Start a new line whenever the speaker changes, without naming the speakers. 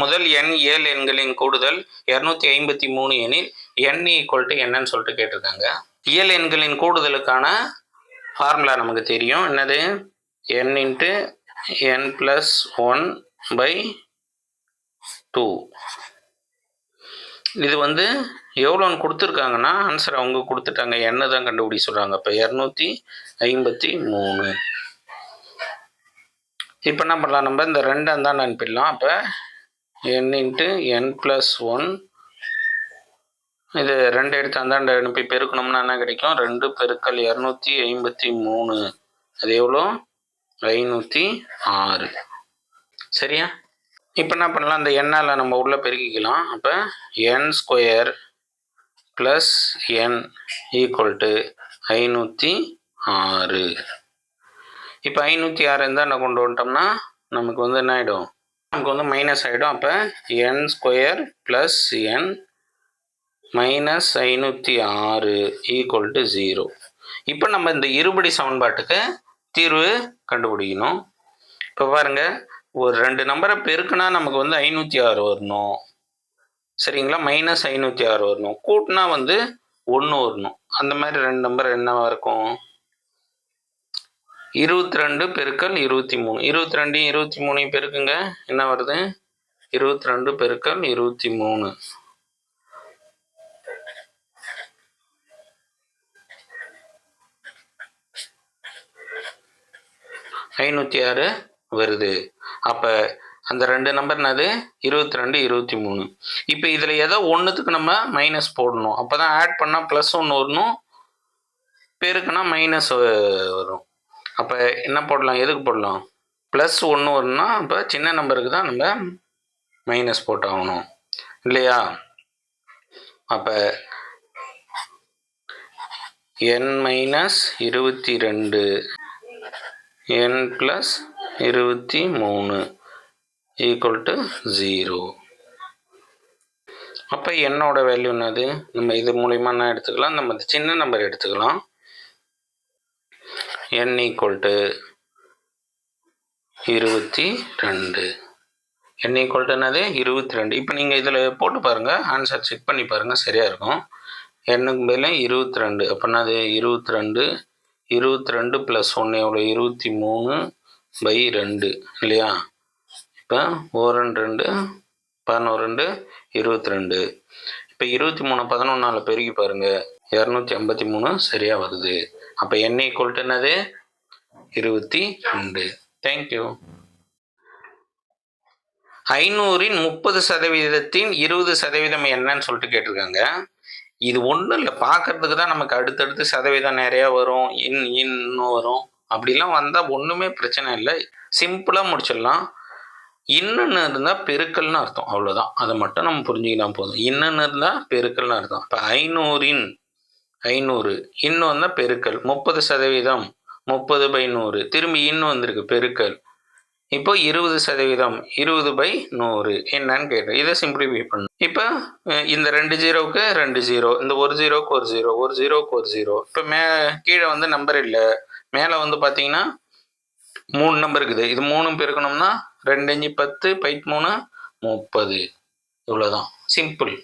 முதல் n ஏழு எண்களின் கூடுதல் 253 எனில் n ஈக்குவல் என்னன்னு சொல்லிட்டு கேட்டிருக்காங்க. இயல் எண்களின் கூடுதலுக்கான ஃபார்முலா நமக்கு தெரியும். என்னது? n into n + 1/2. இது எவ்வளோன்னு கொடுத்துருக்காங்கன்னா ஆன்சர் அவங்க கொடுத்துட்டாங்க, என்ன தான் கண்டுபிடி சொல்கிறாங்க. அப்போ 253. இப்போ என்ன பண்ணலாம், நம்ம இந்த 2 அந்தாண்ட அனுப்பிடலாம். அப்போ n இன்ட்டு n + 1, இது 2 எடுத்து அந்தாண்ட அனுப்பி பெருக்கணும்னா என்ன கிடைக்கும்? 2 × 253. அது எவ்வளோ? 506. சரியா? இப்போ என்ன பண்ணலாம், இந்த எண்ணால் நம்ம உள்ளே பெருக்கிக்கலாம். அப்போ n² + n = 506. இப்போ 506 இருந்தால் என்ன கொண்டு வந்துட்டோம்னா நமக்கு என்ன ஆகிடும்? நமக்கு மைனஸ் ஆகிடும். அப்போ n² + n -506 = 0. இப்போ நம்ம இந்த இருபடி சமன்பாட்டுக்கு தீர்வு கண்டுபிடிக்கணும். இப்போ பாருங்கள், ஒரு 2 நம்பரை பெருக்குனா நமக்கு 506 வரணும். சரிங்களா? -506 வரணும். கூட்டினா 1 வரணும். அந்த மாதிரி 2 நம்பர் என்னவா இருக்கும்? 22 × 23. 22 23 பெருக்குங்க, என்ன வருது? 22 × 23. 506 வருது. அப்போ அந்த 2 நம்பர் என்னது? 22 23. இப்போ இதில் ஏதோ ஒன்றுத்துக்கு நம்ம மைனஸ் போடணும். அப்போ தான் ஆட் பண்ணால் +1 வரணும், பெருக்குனா மைனஸ் வரும். அப்போ என்ன போடலாம்? எதுக்கு போடலாம்? +1 வரணும்னா அப்போ சின்ன நம்பருக்கு தான் நம்ம மைனஸ் போட்டாகணும், இல்லையா? அப்போ n - 22 n + 23 = 0. அப்போ என்னோட வேல்யூ என்னது? நம்ம இது மூலிமா என்ன எடுத்துக்கலாம்? நம்ம சின்ன நம்பர் எடுத்துக்கலாம். n = 22. n = என்னது? 22. இப்போ நீங்கள் இதில் போட்டு பாருங்கள், ஆன்சர் செக் பண்ணி பாருங்கள், சரியாக இருக்கும். n மேலே 22. அப்போ என்னது? 22 22 + 1 எவ்வளோ? 23/2, இல்லையா? இப்போ 1 2 11 22. இப்போ 23 11ஆல் பெருக்கி பாருங்கள், 253 சரியாக வருது. அப்போ n = என்னது? 22. தேங்க்யூ. 500இன் 30% 20% என்னன்னு சொல்லிட்டு கேட்டிருக்காங்க. இது ஒன்றும் இல்லை, பார்க்கறதுக்கு தான் நமக்கு அடுத்தடுத்து சதவீதம் நிறையா வரும், இன்னும் வரும். அப்படிலாம் வந்தால் ஒன்றுமே பிரச்சனை இல்லை, சிம்பிளாக முடிச்சிடலாம். இன்னுன்னு இருந்தால் பெருக்கல்னு அர்த்தம், அவ்வளோதான். அதை மட்டும் நம்ம புரிஞ்சுக்கினா போதும். இன்னுன்னு இருந்தால் பெருக்கல்னு அர்த்தம். இப்போ 500இன் 500 இன்னும் வந்தால் பெருக்கல். 30% 30/100, திரும்பி இன்னும் வந்திருக்கு பெருக்கல். இப்போ 20% 20/100 என்னன்னு கேட்டேன். இதை சிம்பிளிஃபை பண்ணணும். இப்போ இந்த 2 0க்கு 2 0, இந்த 1 0க்கு 1 0, 1 0க்கு 1 0. இப்போ கீழே நம்பர் இல்லை, மேலே பார்த்தீங்கன்னா 3 நம்பர் இருக்குது. இது 3 பெருக்கணும்னா 2 5 10 × 3 30. இவ்வளோதான், சிம்பிள்.